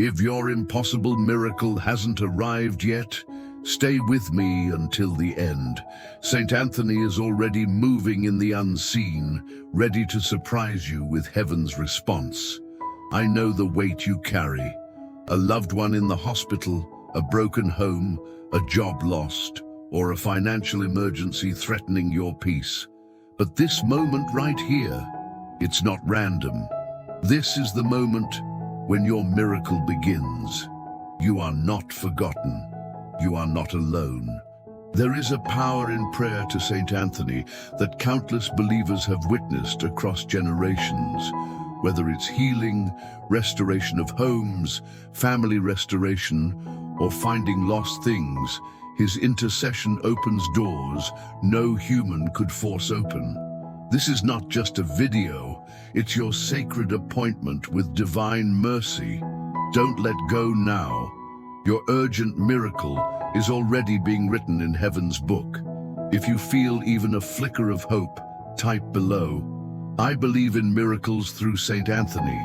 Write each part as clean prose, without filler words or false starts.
If your impossible miracle hasn't arrived yet, stay with me until the end. Saint Anthony is already moving in the unseen, ready to surprise you with heaven's response. I know the weight you carry. A loved one in the hospital, a broken home, a job lost, or a financial emergency threatening your peace. But this moment right here, it's not random. This is the moment when your miracle begins. You are not forgotten. You are not alone. There is a power in prayer to Saint Anthony that countless believers have witnessed across generations. Whether it's healing, restoration of homes, family restoration, or finding lost things, his intercession opens doors no human could force open. This is not just a video, it's your sacred appointment with divine mercy. Don't let go now. Your urgent miracle is already being written in heaven's book. If you feel even a flicker of hope, type below, I believe in miracles through Saint Anthony.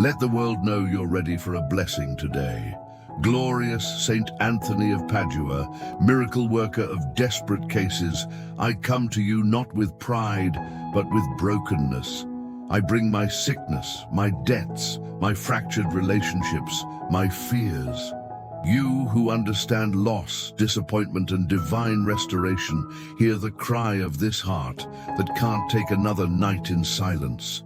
Let the world know you're ready for a blessing today. Glorious Saint Anthony of Padua, miracle worker of desperate cases, I come to you not with pride, but with brokenness. I bring my sickness, my debts, my fractured relationships, my fears. You who understand loss, disappointment, and divine restoration, hear the cry of this heart that can't take another night in silence.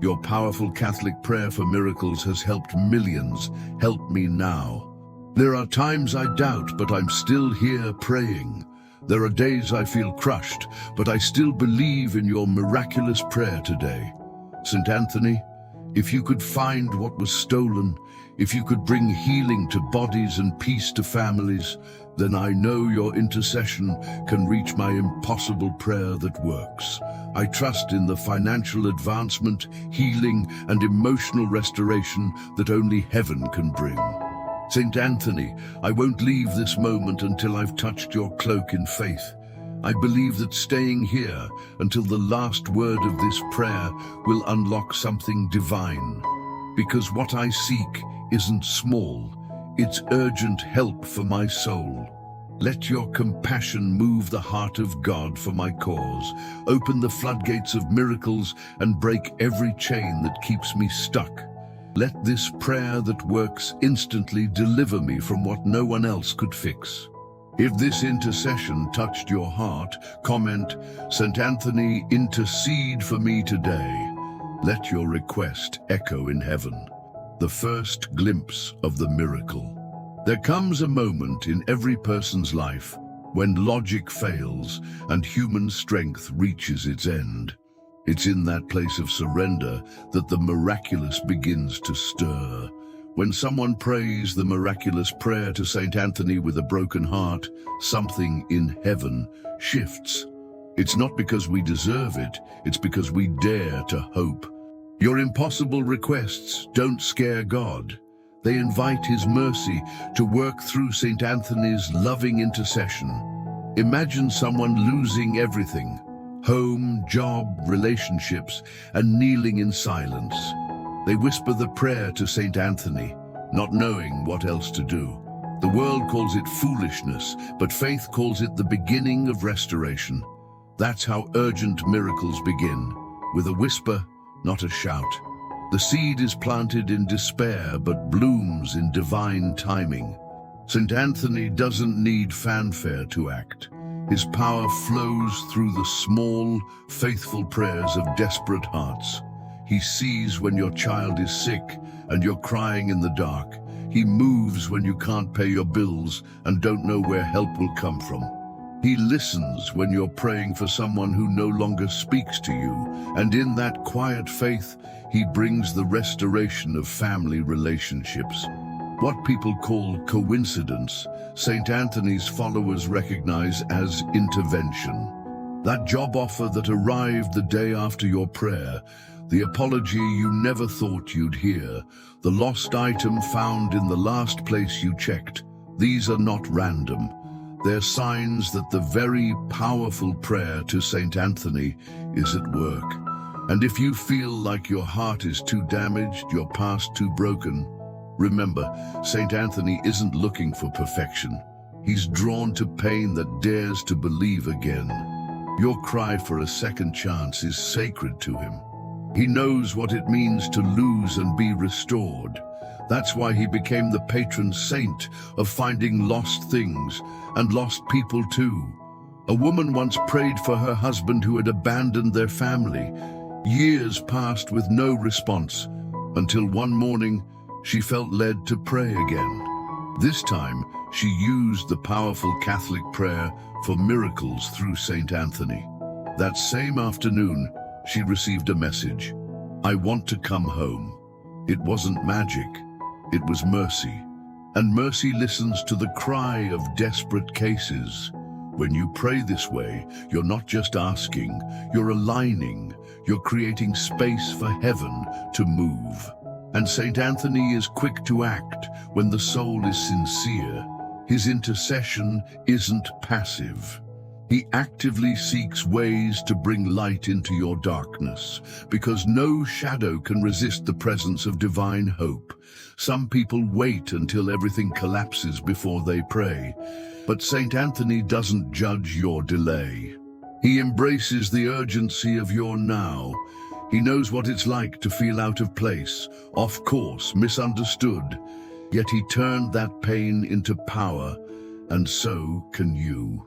Your powerful Catholic prayer for miracles has helped millions. Help me now. There are times I doubt, but I'm still here praying. There are days I feel crushed, but I still believe in your miraculous prayer today. Saint Anthony, if you could find what was stolen, if you could bring healing to bodies and peace to families, then I know your intercession can reach my impossible prayer that works. I trust in the financial advancement, healing, and emotional restoration that only heaven can bring. Saint Anthony, I won't leave this moment until I've touched your cloak in faith. I believe that staying here until the last word of this prayer will unlock something divine. Because what I seek isn't small, it's urgent help for my soul. Let your compassion move the heart of God for my cause. Open the floodgates of miracles and break every chain that keeps me stuck. Let this prayer that works instantly deliver me from what no one else could fix. If this intercession touched your heart, comment, Saint Anthony, intercede for me today. Let your request echo in heaven. The first glimpse of the miracle. There comes a moment in every person's life when logic fails and human strength reaches its end. It's in that place of surrender that the miraculous begins to stir. When someone prays the miraculous prayer to Saint Anthony with a broken heart, something in heaven shifts. It's not because we deserve it, it's because we dare to hope. Your impossible requests don't scare God. They invite His mercy to work through Saint Anthony's loving intercession. Imagine someone losing everything, home, job, relationships, and kneeling in silence. They whisper the prayer to Saint Anthony, not knowing what else to do. The world calls it foolishness, but faith calls it the beginning of restoration. That's how urgent miracles begin, with a whisper, not a shout. The seed is planted in despair, but blooms in divine timing. Saint Anthony doesn't need fanfare to act. His power flows through the small, faithful prayers of desperate hearts. He sees when your child is sick and you're crying in the dark. He moves when you can't pay your bills and don't know where help will come from. He listens when you're praying for someone who no longer speaks to you, and in that quiet faith, He brings the restoration of family relationships. What people call coincidence, Saint Anthony's followers recognize as intervention. That job offer that arrived the day after your prayer, the apology you never thought you'd hear, the lost item found in the last place you checked, these are not random. They're signs that the very powerful prayer to Saint Anthony is at work. And if you feel like your heart is too damaged, your past too broken, Remember, Saint Anthony isn't looking for perfection. He's drawn to pain that dares to believe again. Your cry for a second chance is sacred to him. He knows what it means to lose and be restored. That's why he became the patron saint of finding lost things and lost people too. A woman once prayed for her husband who had abandoned their family. Years passed with no response, until one morning she felt led to pray again. This time, she used the powerful Catholic prayer for miracles through Saint Anthony. That same afternoon, she received a message. "I want to come home." It wasn't magic, it was mercy. And mercy listens to the cry of desperate cases. When you pray this way, you're not just asking, you're aligning, you're creating space for heaven to move. And Saint Anthony is quick to act when the soul is sincere. His intercession isn't passive. He actively seeks ways to bring light into your darkness, because no shadow can resist the presence of divine hope. Some people wait until everything collapses before they pray, but Saint Anthony doesn't judge your delay. He embraces the urgency of your now. He knows what it's like to feel out of place, off course, misunderstood. Yet he turned that pain into power, and so can you.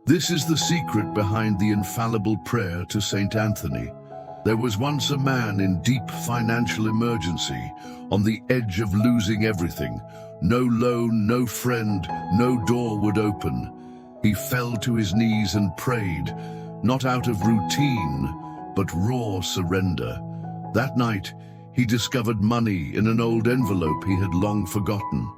This is the secret behind the infallible prayer to Saint Anthony. There was once a man in deep financial emergency, on the edge of losing everything. No loan, no friend, no door would open. He fell to his knees and prayed, not out of routine, but raw surrender. That night, he discovered money in an old envelope he had long forgotten.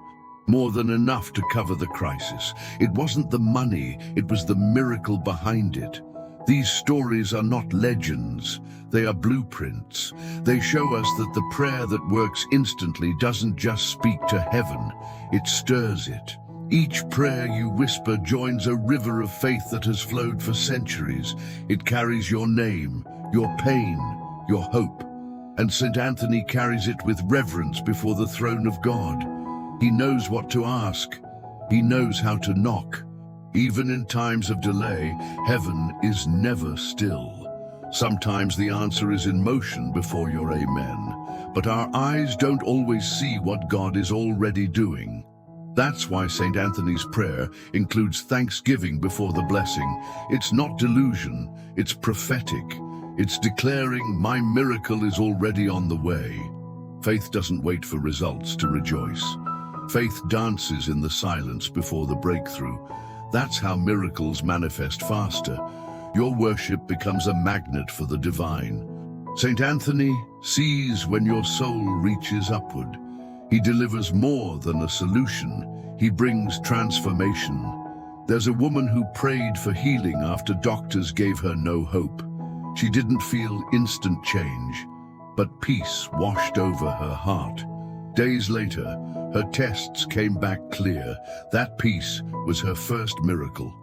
More than enough to cover the crisis. It wasn't the money, it was the miracle behind it. These stories are not legends, they are blueprints. They show us that the prayer that works instantly doesn't just speak to heaven, it stirs it. Each prayer you whisper joins a river of faith that has flowed for centuries. It carries your name, your pain, your hope. And St. Anthony carries it with reverence before the throne of God. He knows what to ask. He knows how to knock. Even in times of delay, heaven is never still. Sometimes the answer is in motion before your amen. But our eyes don't always see what God is already doing. That's why St. Anthony's prayer includes thanksgiving before the blessing. It's not delusion, it's prophetic. It's declaring, my miracle is already on the way. Faith doesn't wait for results to rejoice. Faith dances in the silence before the breakthrough. That's how miracles manifest faster. Your worship becomes a magnet for the divine. St. Anthony sees when your soul reaches upward. He delivers more than a solution. He brings transformation. There's a woman who prayed for healing after doctors gave her no hope. She didn't feel instant change, but peace washed over her heart. Days later, her tests came back clear. That peace was her first miracle.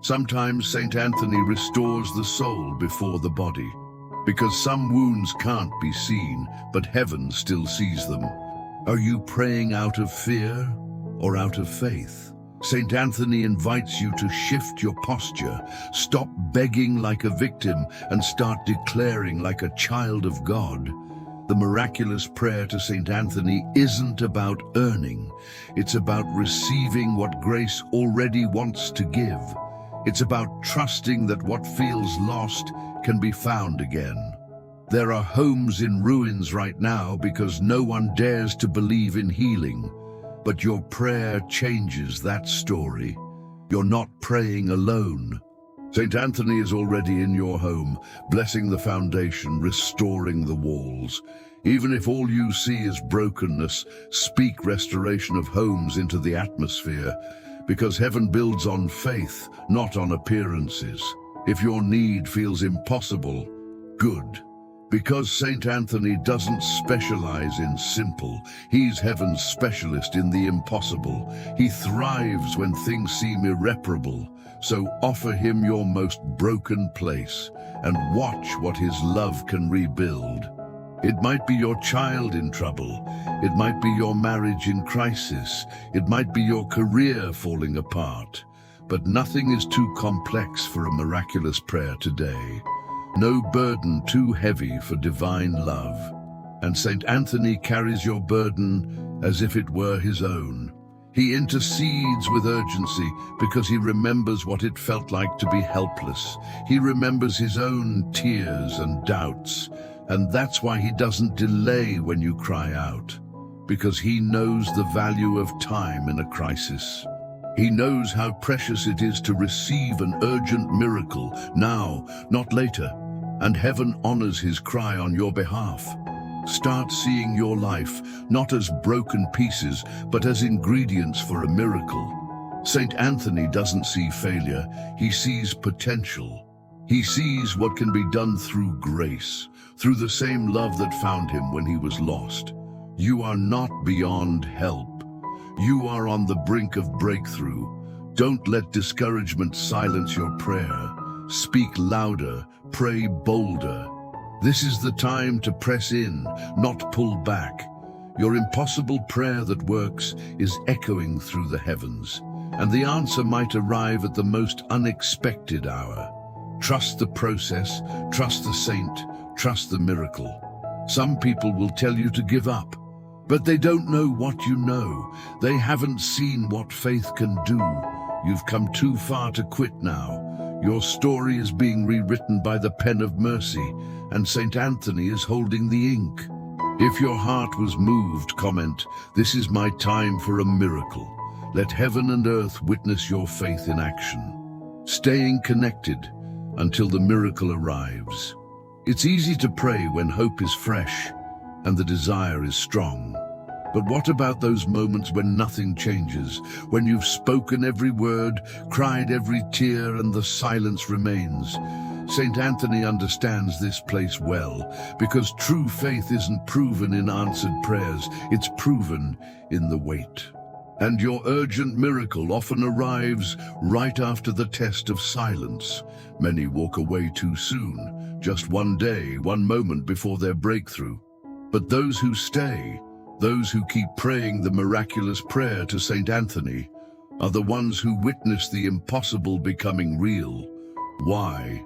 Sometimes St. Anthony restores the soul before the body, because some wounds can't be seen, but heaven still sees them. Are you praying out of fear or out of faith? St. Anthony invites you to shift your posture, stop begging like a victim and start declaring like a child of God. The miraculous prayer to St. Anthony isn't about earning. It's about receiving what grace already wants to give. It's about trusting that what feels lost can be found again. There are homes in ruins right now because no one dares to believe in healing. But your prayer changes that story. You're not praying alone. St. Anthony is already in your home, blessing the foundation, restoring the walls. Even if all you see is brokenness, speak restoration of homes into the atmosphere, because heaven builds on faith, not on appearances. If your need feels impossible, good. Because St. Anthony doesn't specialize in simple, he's heaven's specialist in the impossible. He thrives when things seem irreparable. So offer him your most broken place and watch what his love can rebuild. It might be your child in trouble. It might be your marriage in crisis. It might be your career falling apart. But nothing is too complex for a miraculous prayer today. No burden too heavy for divine love. And Saint Anthony carries your burden as if it were his own. He intercedes with urgency because he remembers what it felt like to be helpless. He remembers his own tears and doubts. And that's why he doesn't delay when you cry out, because he knows the value of time in a crisis. He knows how precious it is to receive an urgent miracle now, not later, and heaven honors his cry on your behalf. Start seeing your life not as broken pieces, but as ingredients for a miracle. Saint Anthony doesn't see failure, he sees potential. He sees what can be done through grace, through the same love that found him when he was lost. You are not beyond help. You are on the brink of breakthrough. Don't let discouragement silence your prayer. Speak louder, pray bolder. This is the time to press in, not pull back. Your impossible prayer that works is echoing through the heavens, and the answer might arrive at the most unexpected hour. Trust the process, trust the saint, trust the miracle. Some people will tell you to give up, but they don't know what you know. They haven't seen what faith can do. You've come too far to quit now. Your story is being rewritten by the pen of mercy, and Saint Anthony is holding the ink. If your heart was moved, comment, "This is my time for a miracle." Let heaven and earth witness your faith in action. Staying connected until the miracle arrives. It's easy to pray when hope is fresh and the desire is strong. But what about those moments when nothing changes, when you've spoken every word, cried every tear, and the silence remains? Saint Anthony understands this place well, because true faith isn't proven in answered prayers, it's proven in the wait. And your urgent miracle often arrives right after the test of silence. Many walk away too soon, just one day, one moment before their breakthrough. But those who stay, those who keep praying the miraculous prayer to Saint Anthony, are the ones who witness the impossible becoming real. Why?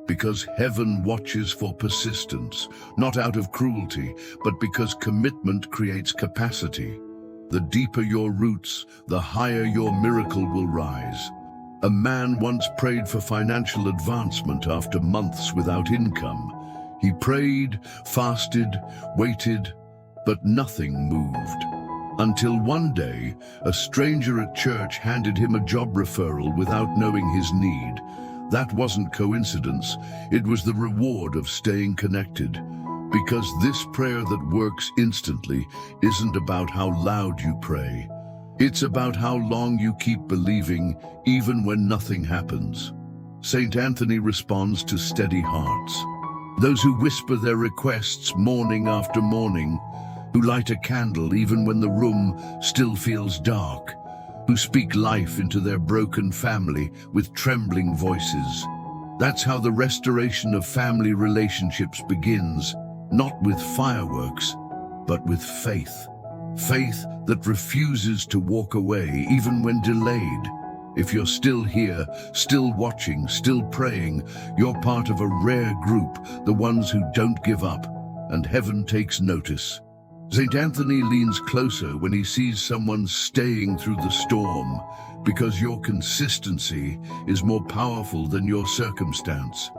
Because heaven watches for persistence, not out of cruelty, but because commitment creates capacity. The deeper your roots, the higher your miracle will rise. A man once prayed for financial advancement after months without income. He prayed, fasted, waited, but nothing moved. Until one day, a stranger at church handed him a job referral without knowing his need. That wasn't coincidence, it was the reward of staying connected. Because this prayer that works instantly isn't about how loud you pray. It's about how long you keep believing, even when nothing happens. Saint Anthony responds to steady hearts. Those who whisper their requests morning after morning, who light a candle even when the room still feels dark, who speak life into their broken family with trembling voices. That's how the restoration of family relationships begins. Not with fireworks, but with faith. Faith that refuses to walk away even when delayed. If you're still here, still watching, still praying, you're part of a rare group, the ones who don't give up, and heaven takes notice. Saint Anthony leans closer when he sees someone staying through the storm, because your consistency is more powerful than your circumstance.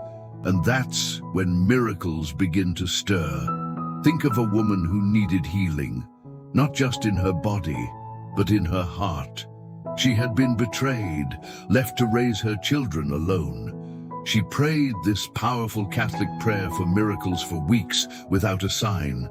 And that's when miracles begin to stir. Think of a woman who needed healing, not just in her body, but in her heart. She had been betrayed, left to raise her children alone. She prayed this powerful Catholic prayer for miracles for weeks without a sign.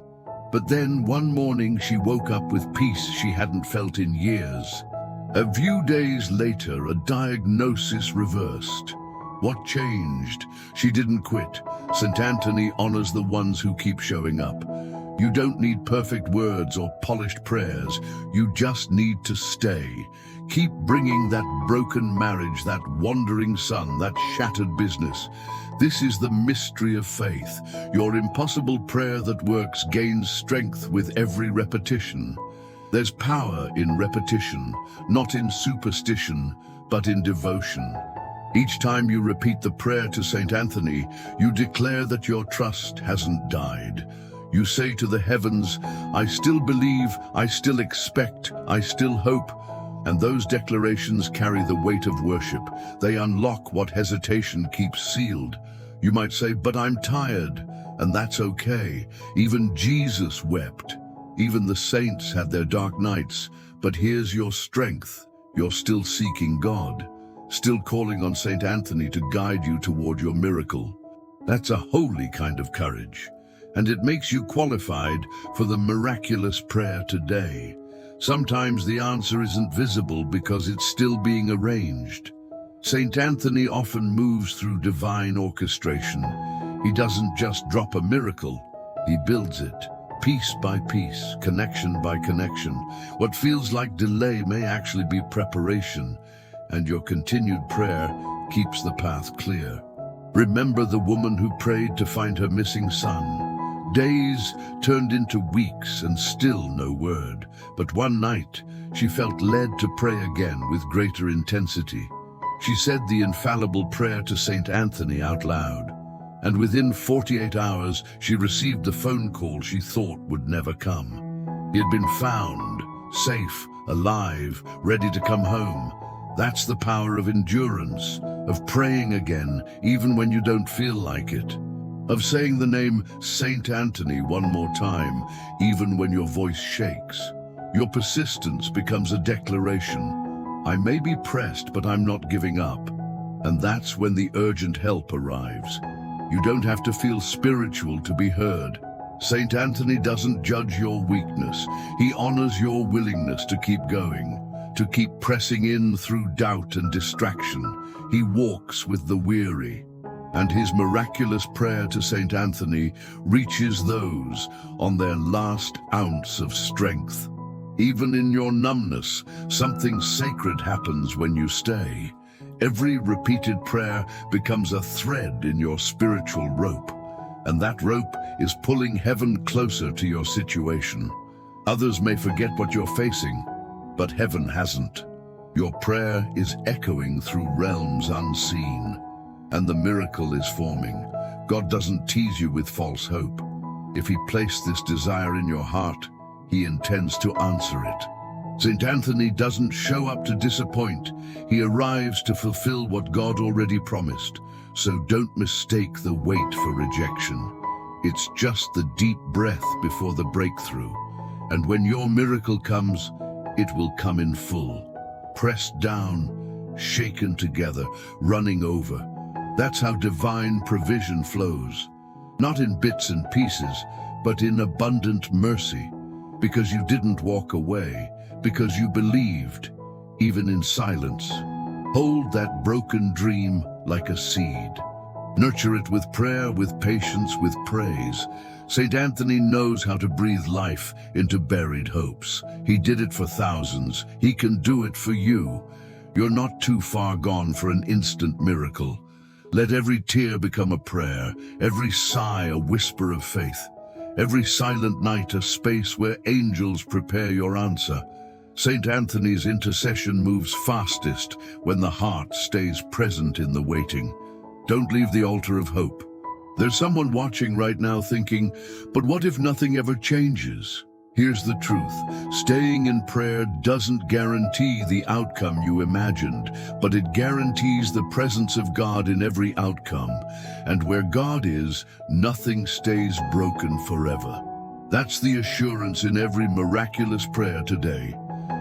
But then one morning she woke up with peace she hadn't felt in years. A few days later, a diagnosis reversed. What changed? She didn't quit. St. Anthony honors the ones who keep showing up. You don't need perfect words or polished prayers. You just need to stay. Keep bringing that broken marriage, that wandering son, that shattered business. This is the mystery of faith. Your impossible prayer that works gains strength with every repetition. There's power in repetition, not in superstition, but in devotion. Each time you repeat the prayer to Saint Anthony, you declare that your trust hasn't died. You say to the heavens, I still believe, I still expect, I still hope. And those declarations carry the weight of worship. They unlock what hesitation keeps sealed. You might say, but I'm tired, and that's okay. Even Jesus wept. Even the saints had their dark nights. But here's your strength. You're still seeking God, still calling on Saint Anthony to guide you toward your miracle. That's a holy kind of courage, and it makes you qualified for the miraculous prayer today. Sometimes the answer isn't visible because it's still being arranged. Saint Anthony often moves through divine orchestration. He doesn't just drop a miracle, he builds it, piece by piece, connection by connection. What feels like delay may actually be preparation, and your continued prayer keeps the path clear. Remember the woman who prayed to find her missing son. Days turned into weeks and still no word. But one night, she felt led to pray again with greater intensity. She said the infallible prayer to Saint Anthony out loud. And within 48 hours, she received the phone call she thought would never come. He had been found, safe, alive, ready to come home. That's the power of endurance, of praying again, even when you don't feel like it. Of saying the name Saint Anthony one more time, even when your voice shakes. Your persistence becomes a declaration. I may be pressed, but I'm not giving up. And that's when the urgent help arrives. You don't have to feel spiritual to be heard. Saint Anthony doesn't judge your weakness. He honors your willingness to keep going, to keep pressing in through doubt and distraction. He walks with the weary. And his miraculous prayer to Saint Anthony reaches those on their last ounce of strength. Even in your numbness, something sacred happens when you stay. Every repeated prayer becomes a thread in your spiritual rope, and that rope is pulling heaven closer to your situation. Others may forget what you're facing, but heaven hasn't. Your prayer is echoing through realms unseen. And the miracle is forming. God doesn't tease you with false hope. If he placed this desire in your heart, he intends to answer it. Saint Anthony doesn't show up to disappoint. He arrives to fulfill what God already promised. So don't mistake the wait for rejection. It's just the deep breath before the breakthrough. And when your miracle comes, it will come in full. Pressed down, shaken together, running over. That's how divine provision flows, not in bits and pieces, but in abundant mercy, because you didn't walk away, because you believed, even in silence. Hold that broken dream like a seed. Nurture it with prayer, with patience, with praise. Saint Anthony knows how to breathe life into buried hopes. He did it for thousands. He can do it for you. You're not too far gone for an instant miracle. Let every tear become a prayer, every sigh a whisper of faith, every silent night a space where angels prepare your answer. Saint Anthony's intercession moves fastest when the heart stays present in the waiting. Don't leave the altar of hope. There's someone watching right now thinking, but what if nothing ever changes? Here's the truth. Staying in prayer doesn't guarantee the outcome you imagined, but it guarantees the presence of God in every outcome. And where God is, nothing stays broken forever. That's the assurance in every miraculous prayer today.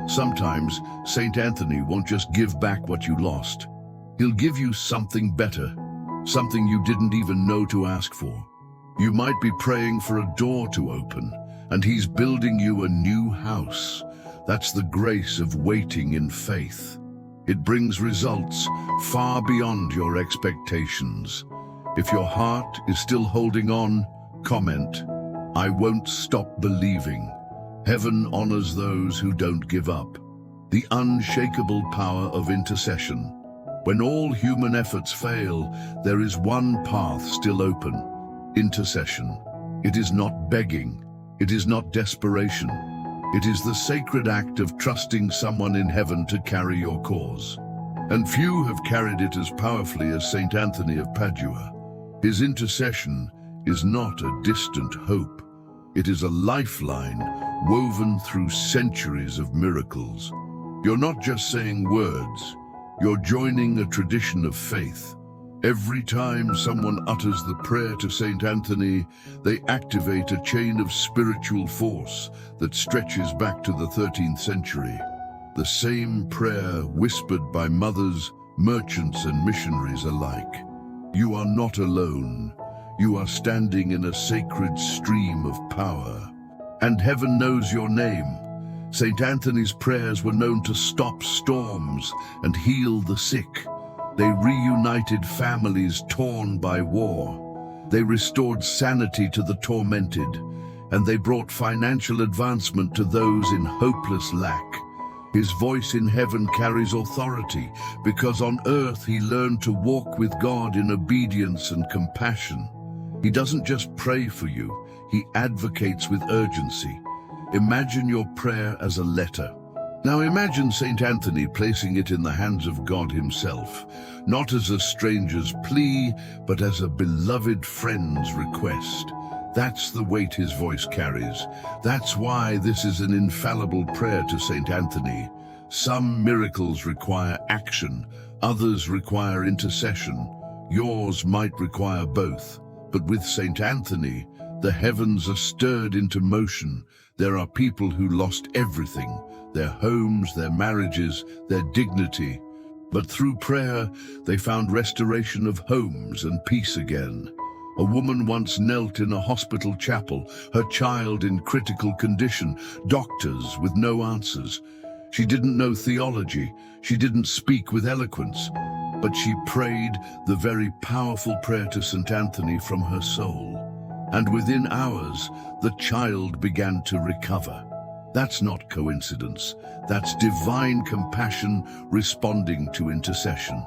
Sometimes, Saint Anthony won't just give back what you lost. He'll give you something better, something you didn't even know to ask for. You might be praying for a door to open, and he's building you a new house. That's the grace of waiting in faith. It brings results far beyond your expectations. If your heart is still holding on, comment, I won't stop believing. Heaven honors those who don't give up. The unshakable power of intercession. When all human efforts fail, there is one path still open: intercession. It is not begging. It is not desperation. It is the sacred act of trusting someone in heaven to carry your cause. And few have carried it as powerfully as Saint Anthony of Padua. His intercession is not a distant hope. It is a lifeline woven through centuries of miracles. You're not just saying words, you're joining a tradition of faith. Every time someone utters the prayer to Saint Anthony, they activate a chain of spiritual force that stretches back to the 13th century. The same prayer whispered by mothers, merchants, and missionaries alike. You are not alone. You are standing in a sacred stream of power. And heaven knows your name. Saint Anthony's prayers were known to stop storms and heal the sick. They reunited families torn by war. They restored sanity to the tormented, and they brought financial advancement to those in hopeless lack. His voice in heaven carries authority, because on earth he learned to walk with God in obedience and compassion. He doesn't just pray for you, he advocates with urgency. Imagine your prayer as a letter. Now imagine Saint Anthony placing it in the hands of God himself, not as a stranger's plea, but as a beloved friend's request. That's the weight his voice carries. That's why this is an infallible prayer to Saint Anthony. Some miracles require action, others require intercession. Yours might require both. But with Saint Anthony, the heavens are stirred into motion. There are people who lost everything, their homes, their marriages, their dignity. But through prayer, they found restoration of homes and peace again. A woman once knelt in a hospital chapel, her child in critical condition, doctors with no answers. She didn't know theology, she didn't speak with eloquence, but she prayed the very powerful prayer to Saint Anthony from her soul. And within hours, the child began to recover. That's not coincidence. That's divine compassion responding to intercession.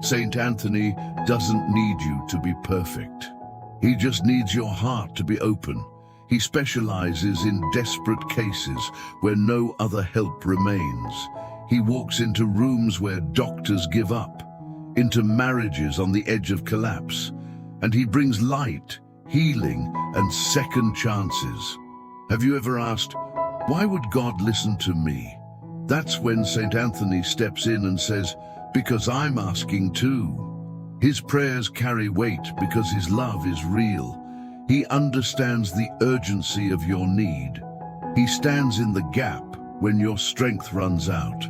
Saint Anthony doesn't need you to be perfect. He just needs your heart to be open. He specializes in desperate cases where no other help remains. He walks into rooms where doctors give up, into marriages on the edge of collapse, and he brings light, healing, and second chances. Have you ever asked, why would God listen to me? That's when Saint Anthony steps in and says, because I'm asking too. His prayers carry weight because his love is real. He understands the urgency of your need. He stands in the gap when your strength runs out.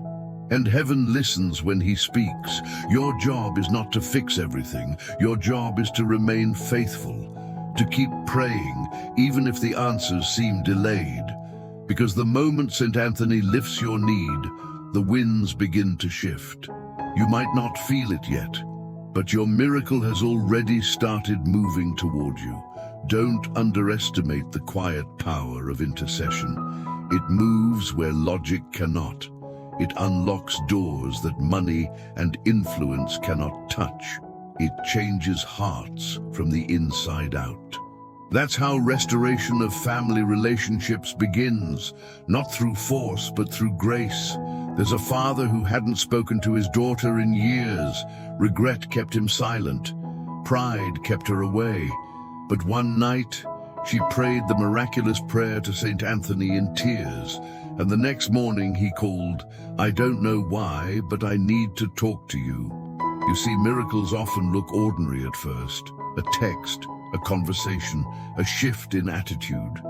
And heaven listens when he speaks. Your job is not to fix everything. Your job is to remain faithful, to keep praying, even if the answers seem delayed. Because the moment Saint Anthony lifts your need, the winds begin to shift. You might not feel it yet, but your miracle has already started moving toward you. Don't underestimate the quiet power of intercession. It moves where logic cannot. It unlocks doors that money and influence cannot touch. It changes hearts from the inside out. That's how restoration of family relationships begins, not through force, but through grace. There's a father who hadn't spoken to his daughter in years. Regret kept him silent. Pride kept her away. But one night, she prayed the miraculous prayer to Saint Anthony in tears, and the next morning he called, I don't know why, but I need to talk to you. You see, miracles often look ordinary at first. A text, a conversation, a shift in attitude.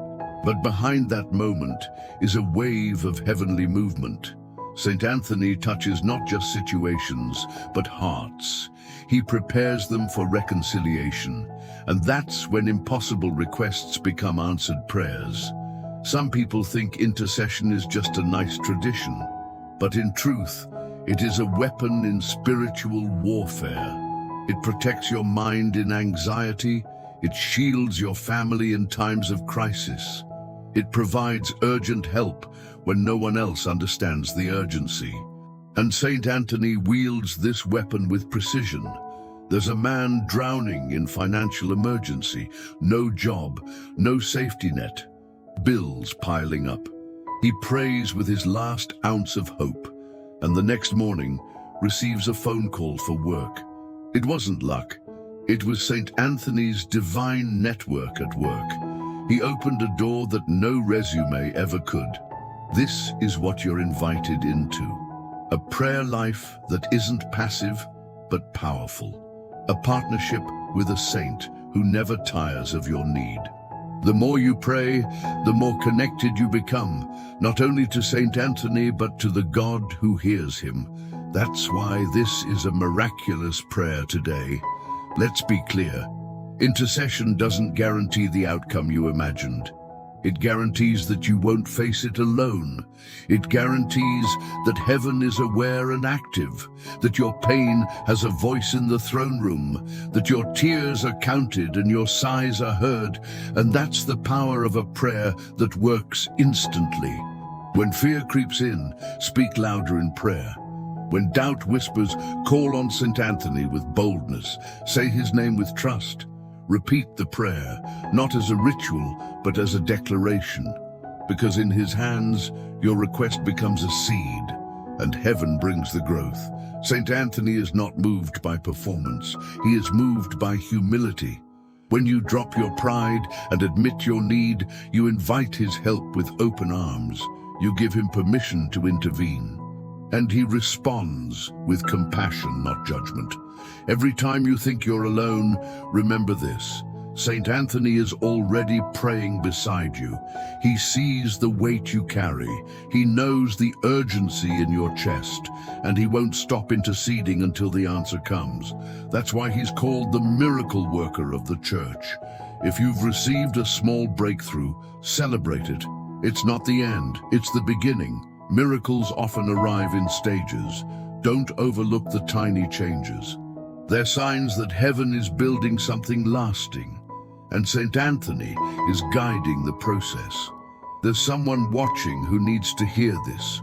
But behind that moment is a wave of heavenly movement. Saint Anthony touches not just situations, but hearts. He prepares them for reconciliation, and that's when impossible requests become answered prayers. Some people think intercession is just a nice tradition, but in truth, it is a weapon in spiritual warfare. It protects your mind in anxiety. It shields your family in times of crisis. It provides urgent help when no one else understands the urgency. And Saint Anthony wields this weapon with precision. There's a man drowning in financial emergency, no job, no safety net, bills piling up. He prays with his last ounce of hope, and the next morning receives a phone call for work. It wasn't luck. It was Saint Anthony's divine network at work. He opened a door that no resume ever could. This is what you're invited into. A prayer life that isn't passive, but powerful. A partnership with a saint who never tires of your need. The more you pray, the more connected you become, not only to Saint Anthony, but to the God who hears him. That's why this is a miraculous prayer today. Let's be clear. Intercession doesn't guarantee the outcome you imagined. It guarantees that you won't face it alone. It guarantees that heaven is aware and active, that your pain has a voice in the throne room, that your tears are counted and your sighs are heard, and that's the power of a prayer that works instantly. When fear creeps in, speak louder in prayer. When doubt whispers, call on St. Anthony with boldness. Say his name with trust. Repeat the prayer, not as a ritual, but as a declaration. Because in his hands, your request becomes a seed, and heaven brings the growth. St. Anthony is not moved by performance. He is moved by humility. When you drop your pride and admit your need, you invite his help with open arms. You give him permission to intervene. And he responds with compassion, not judgment. Every time you think you're alone, remember this. Saint Anthony is already praying beside you. He sees the weight you carry. He knows the urgency in your chest, and he won't stop interceding until the answer comes. That's why he's called the miracle worker of the church. If you've received a small breakthrough, celebrate it. It's not the end, it's the beginning. Miracles often arrive in stages. Don't overlook the tiny changes. They're signs that heaven is building something lasting, and St. Anthony is guiding the process. There's someone watching who needs to hear this.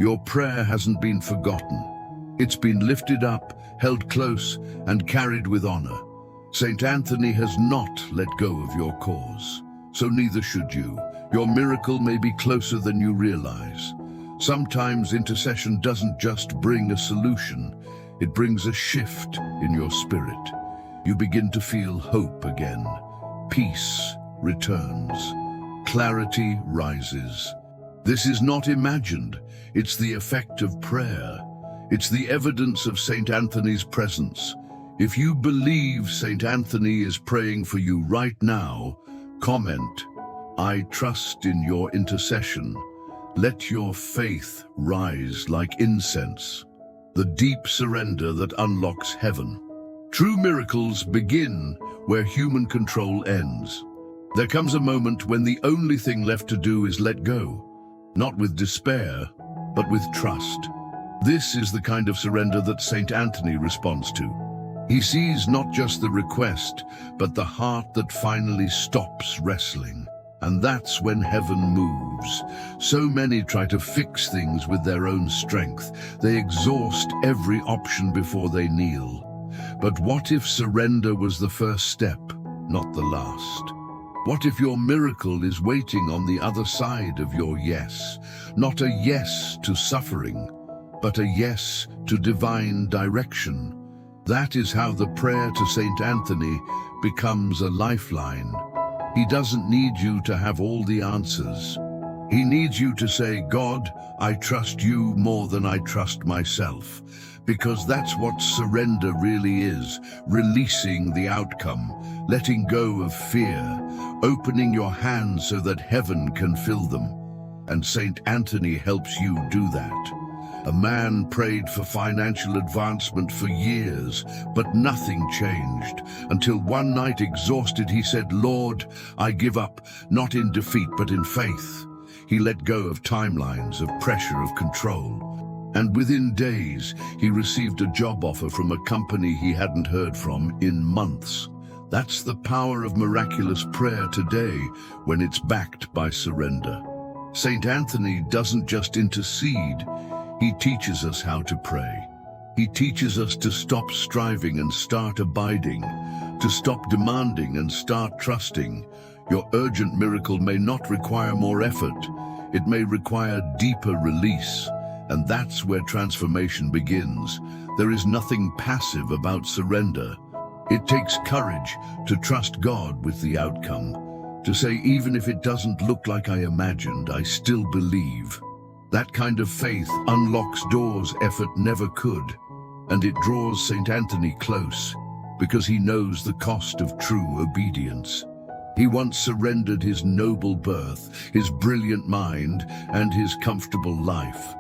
Your prayer hasn't been forgotten. It's been lifted up, held close, and carried with honor. St. Anthony has not let go of your cause, so neither should you. Your miracle may be closer than you realize. Sometimes intercession doesn't just bring a solution, it brings a shift in your spirit. You begin to feel hope again. Peace returns. Clarity rises. This is not imagined. It's the effect of prayer. It's the evidence of St. Anthony's presence. If you believe St. Anthony is praying for you right now, comment, "I trust in your intercession." Let your faith rise like incense, the deep surrender that unlocks heaven. True miracles begin where human control ends. There comes a moment when the only thing left to do is let go, not with despair, but with trust. This is the kind of surrender that St. Anthony responds to. He sees not just the request, but the heart that finally stops wrestling. And that's when heaven moves. So many try to fix things with their own strength. They exhaust every option before they kneel. But what if surrender was the first step, not the last? What if your miracle is waiting on the other side of your yes? Not a yes to suffering, but a yes to divine direction. That is how the prayer to St. Anthony becomes a lifeline. He doesn't need you to have all the answers. He needs you to say, "God, I trust you more than I trust myself." Because that's what surrender really is, releasing the outcome, letting go of fear, opening your hands so that heaven can fill them. And St. Anthony helps you do that. A man prayed for financial advancement for years, but nothing changed. Until one night, exhausted, he said, "Lord, I give up, not in defeat, but in faith." He let go of timelines, of pressure, of control. And within days, he received a job offer from a company he hadn't heard from in months. That's the power of miraculous prayer today, when it's backed by surrender. St. Anthony doesn't just intercede, He teaches us how to pray. He teaches us to stop striving and start abiding, to stop demanding and start trusting. Your urgent miracle may not require more effort. It may require deeper release. And that's where transformation begins. There is nothing passive about surrender. It takes courage to trust God with the outcome, to say, even if it doesn't look like I imagined, I still believe. That kind of faith unlocks doors effort never could, and it draws St. Anthony close, because he knows the cost of true obedience. He once surrendered his noble birth, his brilliant mind, and his comfortable life.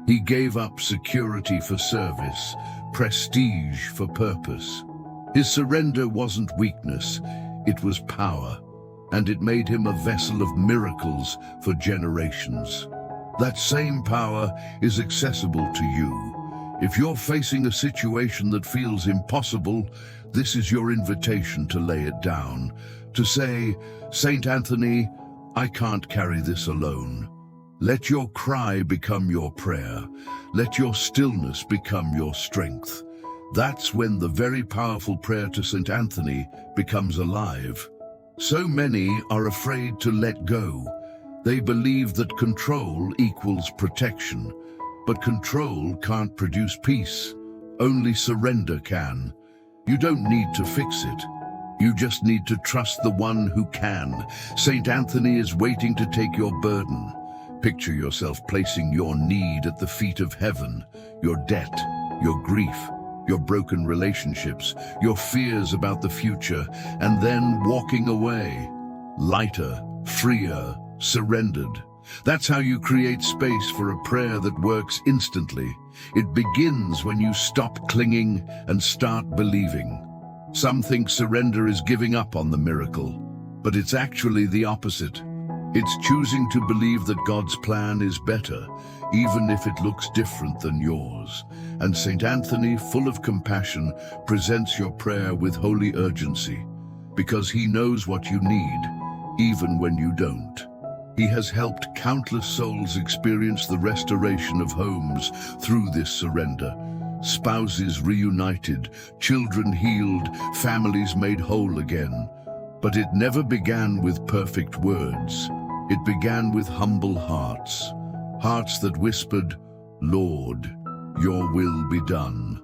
He gave up security for service, prestige for purpose. His surrender wasn't weakness, it was power, and it made him a vessel of miracles for generations. That same power is accessible to you. If you're facing a situation that feels impossible, this is your invitation to lay it down, to say, St. Anthony, I can't carry this alone. Let your cry become your prayer. Let your stillness become your strength. That's when the very powerful prayer to St. Anthony becomes alive. So many are afraid to let go. They believe that control equals protection, but control can't produce peace. Only surrender can. You don't need to fix it. You just need to trust the one who can. St. Anthony is waiting to take your burden. Picture yourself placing your need at the feet of heaven, your debt, your grief, your broken relationships, your fears about the future, and then walking away, lighter, freer, surrendered. That's how you create space for a prayer that works instantly. It begins when you stop clinging and start believing. Some think surrender is giving up on the miracle, but it's actually the opposite. It's choosing to believe that God's plan is better, even if it looks different than yours. And St. Anthony, full of compassion, presents your prayer with holy urgency, because he knows what you need, even when you don't. He has helped countless souls experience the restoration of homes through this surrender. Spouses reunited, children healed, families made whole again. But it never began with perfect words. It began with humble hearts, hearts that whispered, Lord, your will be done.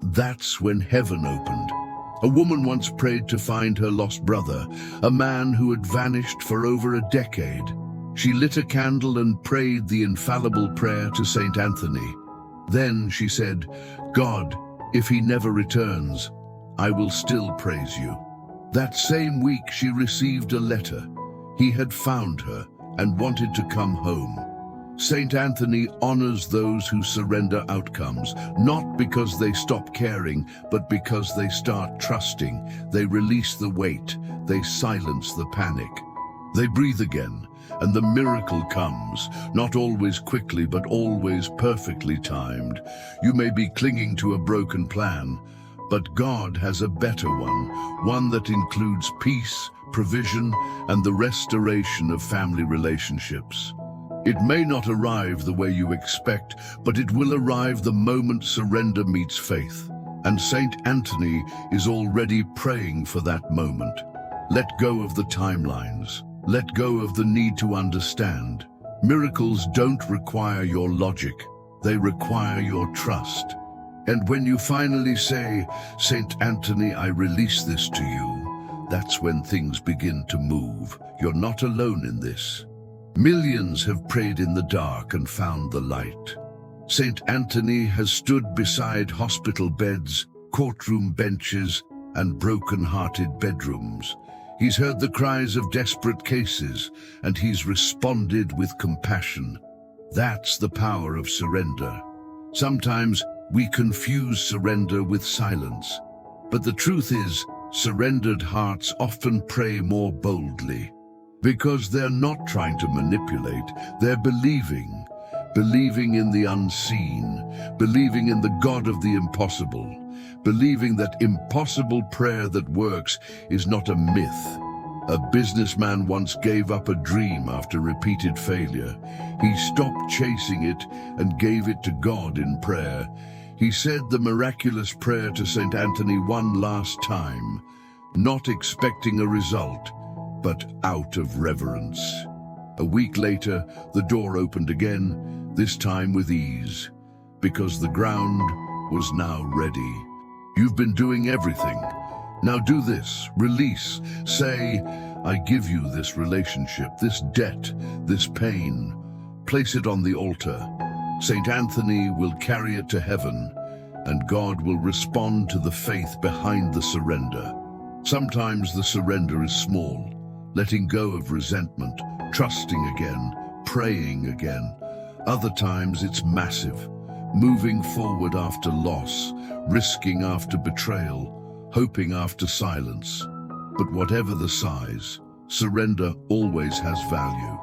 That's when heaven opened. A woman once prayed to find her lost brother, a man who had vanished for over a decade. She lit a candle and prayed the infallible prayer to St. Anthony. Then she said, God, if he never returns, I will still praise you. That same week she received a letter. He had found her and wanted to come home. St. Anthony honors those who surrender outcomes, not because they stop caring, but because they start trusting. They release the weight, they silence the panic. They breathe again, and the miracle comes, not always quickly, but always perfectly timed. You may be clinging to a broken plan, but God has a better one that includes peace, provision, and the restoration of family relationships. It may not arrive the way you expect, but it will arrive the moment surrender meets faith. And St. Anthony is already praying for that moment. Let go of the timelines. Let go of the need to understand. Miracles don't require your logic. They require your trust. And when you finally say, St. Anthony, I release this to you, that's when things begin to move. You're not alone in this. Millions have prayed in the dark and found the light. St. Anthony has stood beside hospital beds, courtroom benches, and broken-hearted bedrooms. He's heard the cries of desperate cases, and he's responded with compassion. That's the power of surrender. Sometimes we confuse surrender with silence, but the truth is, surrendered hearts often pray more boldly, because they're not trying to manipulate, they're believing in the unseen, believing in the God of the impossible, believing that impossible prayer that works is not a myth, A businessman once gave up a dream after repeated failure. He stopped chasing it and gave it to God in prayer. He said the miraculous prayer to St. Anthony one last time, not expecting a result, but out of reverence. A week later, the door opened again, this time with ease, because the ground was now ready. You've been doing everything. Now do this, release, say, I give you this relationship, this debt, this pain. Place it on the altar. St. Anthony will carry it to heaven, and God will respond to the faith behind the surrender. Sometimes the surrender is small, letting go of resentment, trusting again, praying again. Other times it's massive, moving forward after loss, risking after betrayal, hoping after silence. But whatever the size, surrender always has value,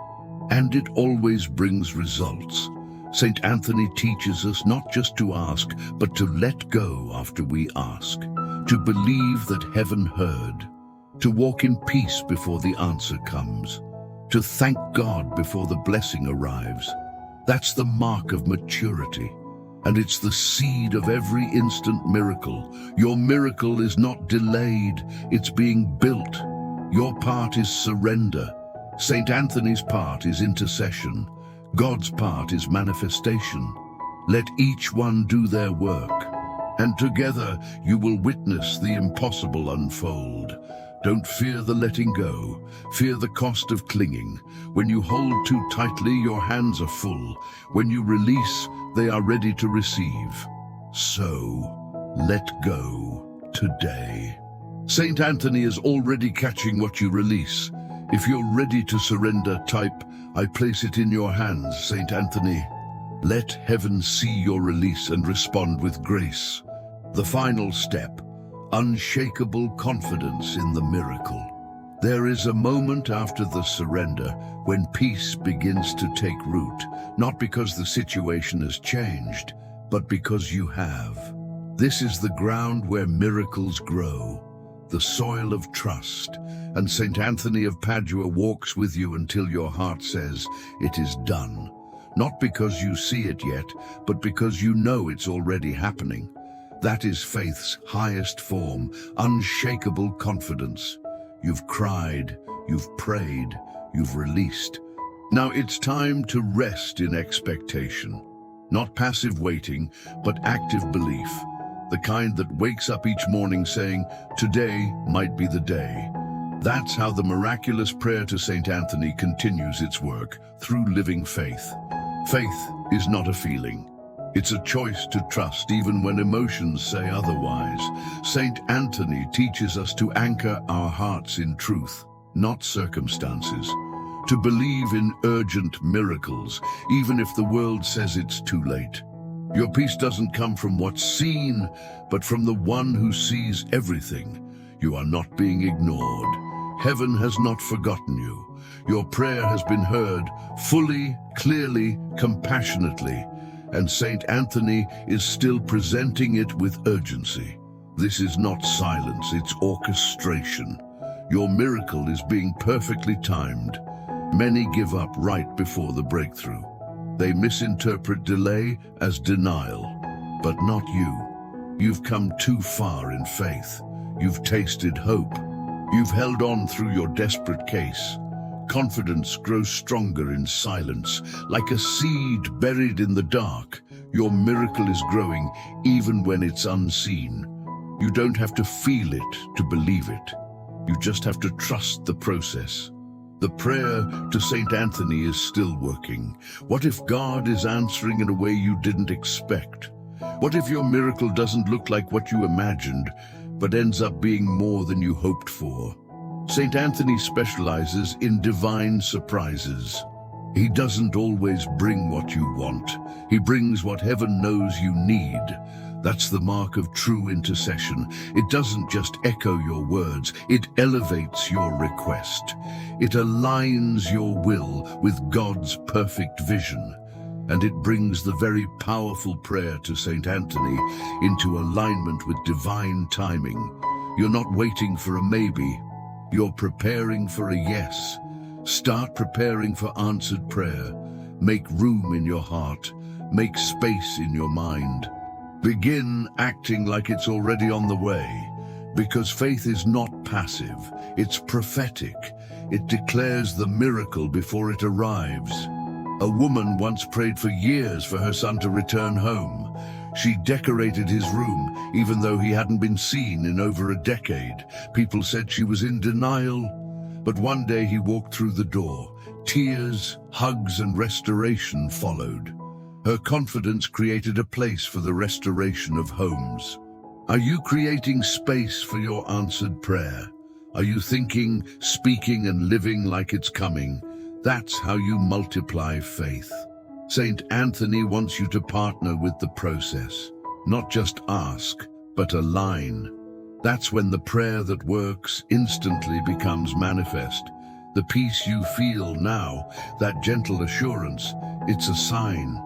and it always brings results. St. Anthony teaches us not just to ask, but to let go after we ask, to believe that heaven heard, to walk in peace before the answer comes, to thank God before the blessing arrives. That's the mark of maturity, and it's the seed of every instant miracle. Your miracle is not delayed, it's being built. Your part is surrender. St. Anthony's part is intercession. God's part is manifestation. Let each one do their work, and together you will witness the impossible unfold. Don't fear the letting go, fear the cost of clinging. When you hold too tightly, your hands are full. When you release, they are ready to receive. So, let go today. St. Anthony is already catching what you release. If you're ready to surrender, type, I place it in your hands, St. Anthony. Let heaven see your release and respond with grace. The final step, unshakable confidence in the miracle. There is a moment after the surrender when peace begins to take root, not because the situation has changed, but because you have. This is the ground where miracles grow, the soil of trust, and St. Anthony of Padua walks with you until your heart says, it is done. Not because you see it yet, but because you know it's already happening. That is faith's highest form, unshakable confidence. You've cried, you've prayed, you've released. Now it's time to rest in expectation. Not passive waiting, but active belief. The kind that wakes up each morning saying, today might be the day. That's how the miraculous prayer to St. Anthony continues its work, through living faith. Faith is not a feeling. It's a choice to trust even when emotions say otherwise. St. Anthony teaches us to anchor our hearts in truth, not circumstances. To believe in urgent miracles, even if the world says it's too late. Your peace doesn't come from what's seen, but from the one who sees everything. You are not being ignored. Heaven has not forgotten you. Your prayer has been heard fully, clearly, compassionately, and St. Anthony is still presenting it with urgency. This is not silence, it's orchestration. Your miracle is being perfectly timed. Many give up right before the breakthrough. They misinterpret delay as denial, but not you. You've come too far in faith. You've tasted hope. You've held on through your desperate case. Confidence grows stronger in silence. Like a seed buried in the dark, your miracle is growing even when it's unseen. You don't have to feel it to believe it. You just have to trust the process. The prayer to St. Anthony is still working. What if God is answering in a way you didn't expect? What if your miracle doesn't look like what you imagined, but ends up being more than you hoped for? St. Anthony specializes in divine surprises. He doesn't always bring what you want. He brings what heaven knows you need. That's the mark of true intercession. It doesn't just echo your words, it elevates your request. It aligns your will with God's perfect vision. And it brings the very powerful prayer to St. Anthony into alignment with divine timing. You're not waiting for a maybe. You're preparing for a yes. Start preparing for answered prayer. Make room in your heart. Make space in your mind. Begin acting like it's already on the way, because faith is not passive, it's prophetic. It declares the miracle before it arrives. A woman once prayed for years for her son to return home. She decorated his room, even though he hadn't been seen in over a decade. People said she was in denial, but one day he walked through the door. Tears, hugs, and restoration followed. Her confidence created a place for the restoration of homes. Are you creating space for your answered prayer? Are you thinking, speaking, and living like it's coming? That's how you multiply faith. Saint Anthony wants you to partner with the process. Not just ask, but align. That's when the prayer that works instantly becomes manifest. The peace you feel now, that gentle assurance, it's a sign.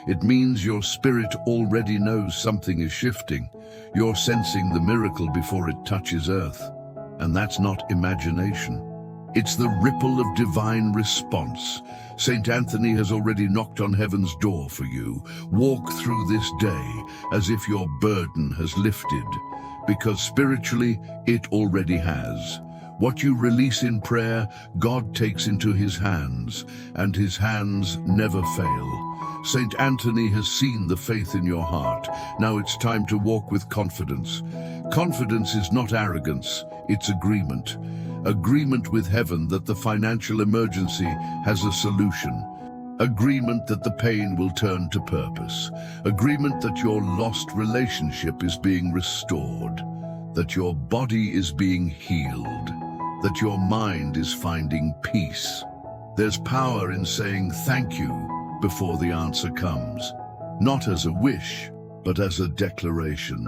It means your spirit already knows something is shifting. You're sensing the miracle before it touches earth. And that's not imagination. It's the ripple of divine response. Saint Anthony has already knocked on heaven's door for you. Walk through this day as if your burden has lifted, because spiritually it already has. What you release in prayer, God takes into his hands, and his hands never fail. Saint Anthony has seen the faith in your heart. Now it's time to walk with confidence. Confidence is not arrogance, it's agreement. Agreement with heaven that the financial emergency has a solution. Agreement that the pain will turn to purpose. Agreement that your lost relationship is being restored. That your body is being healed. That your mind is finding peace. There's power in saying thank you before the answer comes. Not as a wish, but as a declaration.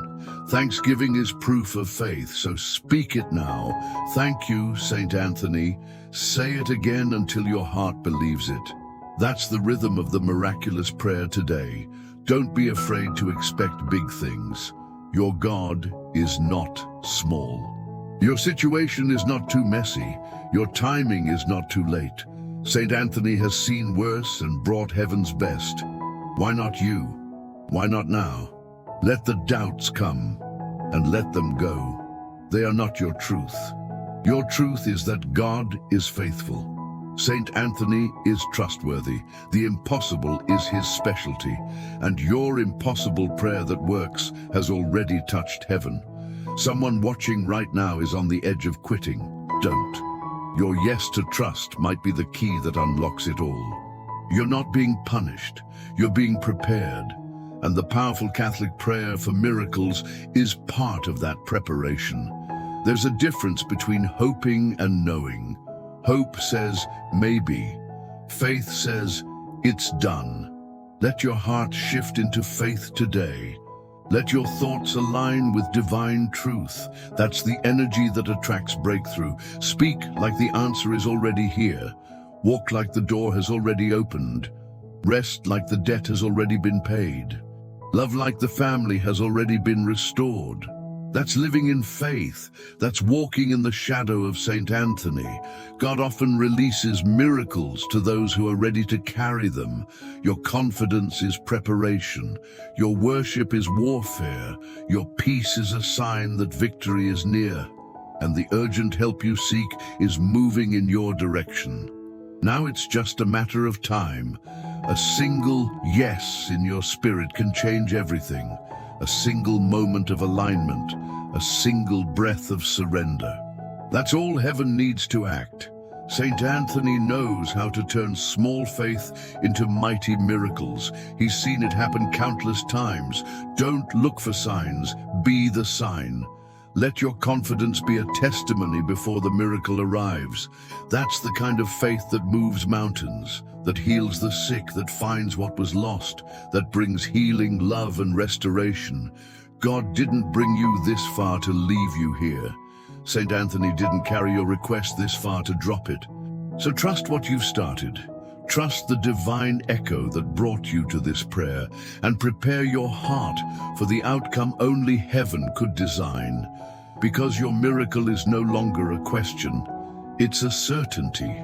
Thanksgiving is proof of faith, so speak it now. Thank you, Saint Anthony. Say it again until your heart believes it. That's the rhythm of the miraculous prayer today. Don't be afraid to expect big things. Your God is not small. Your situation is not too messy. Your timing is not too late. Saint Anthony has seen worse and brought heaven's best. Why not you? Why not now? Let the doubts come and let them go. They are not your truth. Your truth is that God is faithful. Saint Anthony is trustworthy. The impossible is his specialty, and your impossible prayer that works has already touched heaven. Someone watching right now is on the edge of quitting. Don't. Your yes to trust might be the key that unlocks it all. You're not being punished, you're being prepared, and the powerful Catholic prayer for miracles is part of that preparation. There's a difference between hoping and knowing. Hope says, maybe. Faith says, it's done. Let your heart shift into faith today. Let your thoughts align with divine truth. That's the energy that attracts breakthrough. Speak like the answer is already here. Walk like the door has already opened. Rest like the debt has already been paid. Love like the family has already been restored. That's living in faith. That's walking in the shadow of Saint Anthony. God often releases miracles to those who are ready to carry them. Your confidence is preparation. Your worship is warfare. Your peace is a sign that victory is near. And the urgent help you seek is moving in your direction. Now it's just a matter of time. A single yes in your spirit can change everything. A single moment of alignment, a single breath of surrender. That's all heaven needs to act. Saint Anthony knows how to turn small faith into mighty miracles. He's seen it happen countless times. Don't look for signs, be the sign. Let your confidence be a testimony before the miracle arrives. That's the kind of faith that moves mountains, that heals the sick, that finds what was lost, that brings healing, love, and restoration. God didn't bring you this far to leave you here. Saint Anthony didn't carry your request this far to drop it. So trust what you've started. Trust the divine echo that brought you to this prayer, and prepare your heart for the outcome only heaven could design. because your miracle is no longer a question, it's a certainty.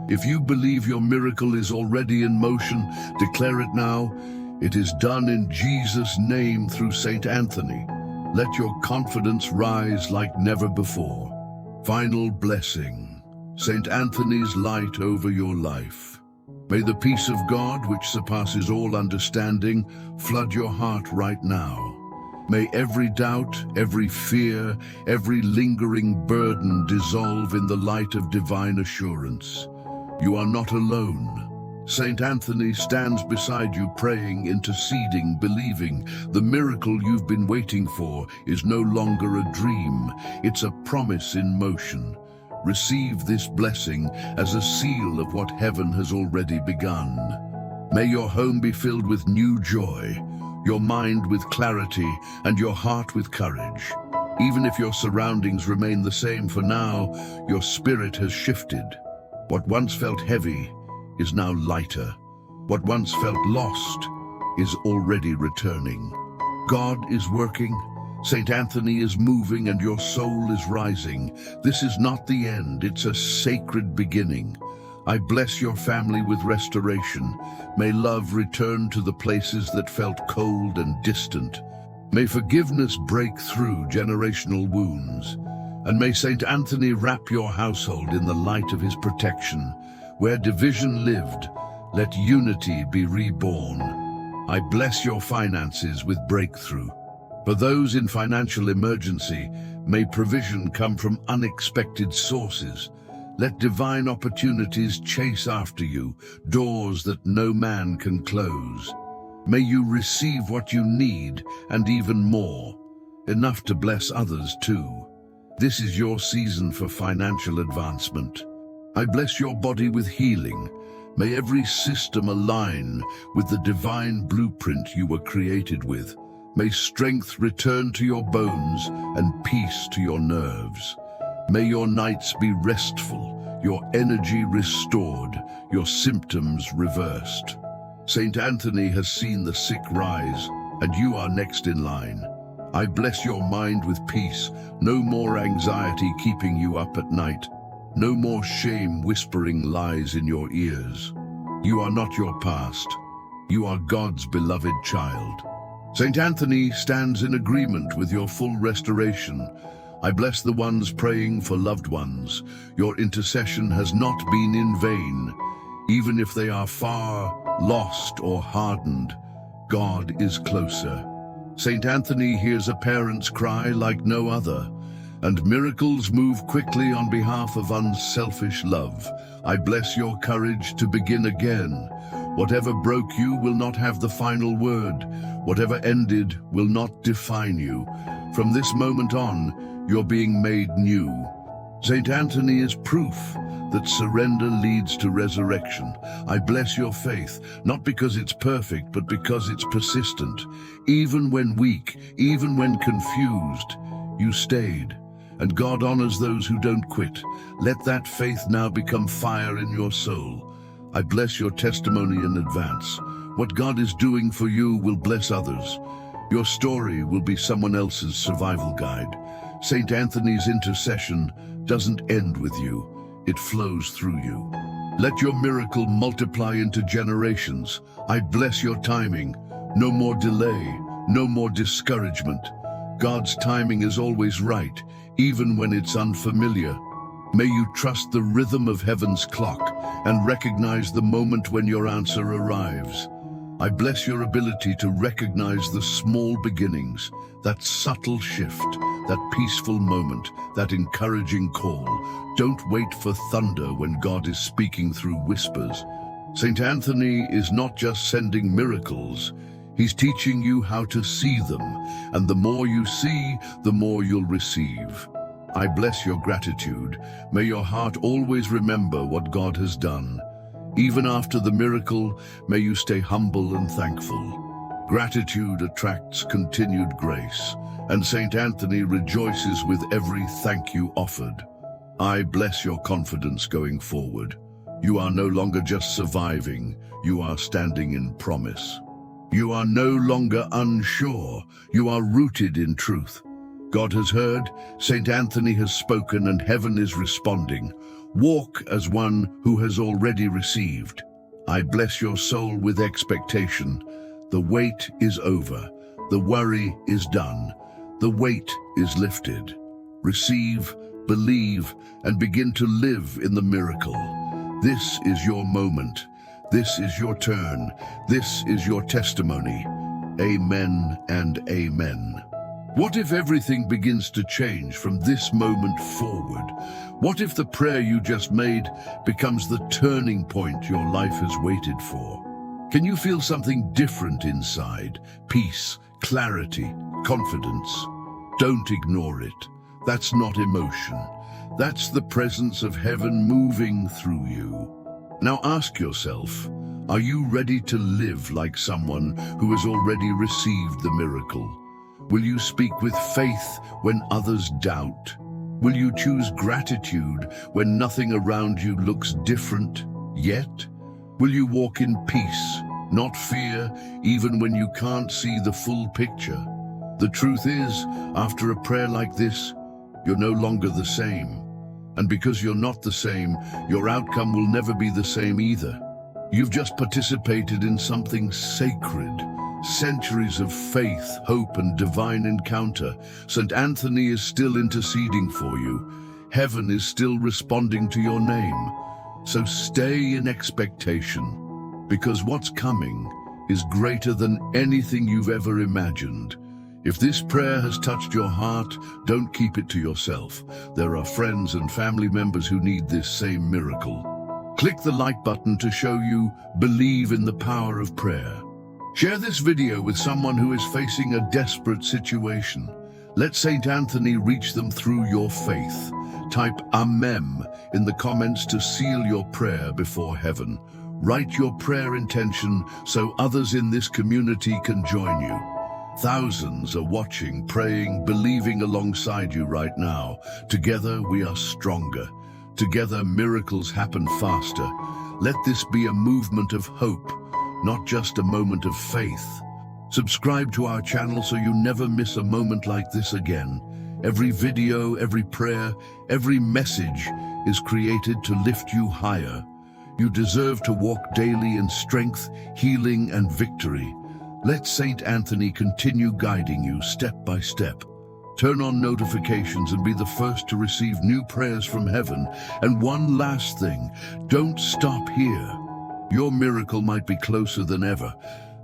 If you believe your miracle is already in motion, declare it now. It is done in Jesus' name through Saint Anthony. Let your confidence rise like never before. Final blessing. Saint Anthony's light over your life. May the peace of God, which surpasses all understanding, flood your heart right now. May every doubt, every fear, every lingering burden dissolve in the light of divine assurance. You are not alone. Saint Anthony stands beside you, praying, interceding, believing. The miracle you've been waiting for is no longer a dream. It's a promise in motion. Receive this blessing as a seal of what heaven has already begun. May your home be filled with new joy, your mind with clarity, and your heart with courage. Even if your surroundings remain the same for now, your spirit has shifted. What once felt heavy is now lighter. What once felt lost is already returning. God is working, Saint Anthony is moving, and your soul is rising. This is not the end, it's a sacred beginning. I bless your family with restoration. May love return to the places that felt cold and distant. May forgiveness break through generational wounds. And may Saint Anthony wrap your household in the light of his protection. Where division lived, let unity be reborn. I bless your finances with breakthrough. For those in financial emergency, may provision come from unexpected sources. Let divine opportunities chase after you, doors that no man can close. May you receive what you need and even more, enough to bless others too. This is your season for financial advancement. I bless your body with healing. May every system align with the divine blueprint you were created with. May strength return to your bones and peace to your nerves. May your nights be restful, your energy restored, your symptoms reversed. Saint Anthony has seen the sick rise, and you are next in line. I bless your mind with peace, no more anxiety keeping you up at night, no more shame whispering lies in your ears. You are not your past. You are God's beloved child. Saint Anthony stands in agreement with your full restoration. I bless the ones praying for loved ones. Your intercession has not been in vain. Even if they are far, lost, or hardened, God is closer. Saint Anthony hears a parent's cry like no other, and miracles move quickly on behalf of unselfish love. I bless your courage to begin again. Whatever broke you will not have the final word. Whatever ended will not define you. From this moment on, you're being made new. Saint Anthony is proof that surrender leads to resurrection. I bless your faith, not because it's perfect, but because it's persistent. Even when weak, even when confused, you stayed. And God honors those who don't quit. Let that faith now become fire in your soul. I bless your testimony in advance. What God is doing for you will bless others. Your story will be someone else's survival guide. Saint Anthony's intercession doesn't end with you. It flows through you. Let your miracle multiply into generations. I bless your timing. No more delay, no more discouragement. God's timing is always right, even when it's unfamiliar. May you trust the rhythm of heaven's clock and recognize the moment when your answer arrives. I bless your ability to recognize the small beginnings, that subtle shift, that peaceful moment, that encouraging call. Don't wait for thunder when God is speaking through whispers. Saint Anthony is not just sending miracles, he's teaching you how to see them, and the more you see, the more you'll receive. I bless your gratitude. May your heart always remember what God has done. Even after the miracle, may you stay humble and thankful. Gratitude attracts continued grace, and Saint Anthony rejoices with every thank you offered. I bless your confidence going forward. You are no longer just surviving, you are standing in promise. You are no longer unsure, you are rooted in truth. God has heard, Saint Anthony has spoken, and heaven is responding. Walk as one who has already received. I bless your soul with expectation. The wait is over. The worry is done. The weight is lifted. Receive, believe, and begin to live in the miracle. This is your moment. This is your turn. This is your testimony. Amen and amen. What if everything begins to change from this moment forward? What if the prayer you just made becomes the turning point your life has waited for? Can you feel something different inside? Peace, clarity, confidence. Don't ignore it. That's not emotion. That's the presence of heaven moving through you. Now ask yourself, are you ready to live like someone who has already received the miracle? Will you speak with faith when others doubt? Will you choose gratitude when nothing around you looks different yet? Will you walk in peace, not fear, even when you can't see the full picture? The truth is, after a prayer like this, you're no longer the same. And because you're not the same, your outcome will never be the same either. You've just participated in something sacred. Centuries of faith, hope, and divine encounter. St. Anthony is still interceding for you. Heaven is still responding to your name. So stay in expectation, because what's coming is greater than anything you've ever imagined. If this prayer has touched your heart, don't keep it to yourself. There are friends and family members who need this same miracle. Click the like button to show you believe in the power of prayer. Share this video with someone who is facing a desperate situation. Let Saint Anthony reach them through your faith. Type Amém in the comments to seal your prayer before heaven. Write your prayer intention so others in this community can join you. Thousands are watching, praying, believing alongside you right now. Together we are stronger. Together miracles happen faster. Let this be a movement of hope, not just a moment of faith. Subscribe to our channel so you never miss a moment like this again. Every video, every prayer, every message is created to lift you higher. You deserve to walk daily in strength, healing, and victory. Let Saint Anthony continue guiding you step by step. Turn on notifications and be the first to receive new prayers from heaven. And one last thing, don't stop here. Your miracle might be closer than ever,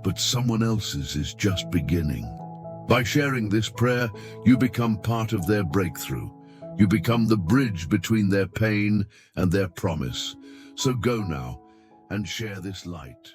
but someone else's is just beginning. By sharing this prayer, you become part of their breakthrough. You become the bridge between their pain and their promise. So go now and share this light.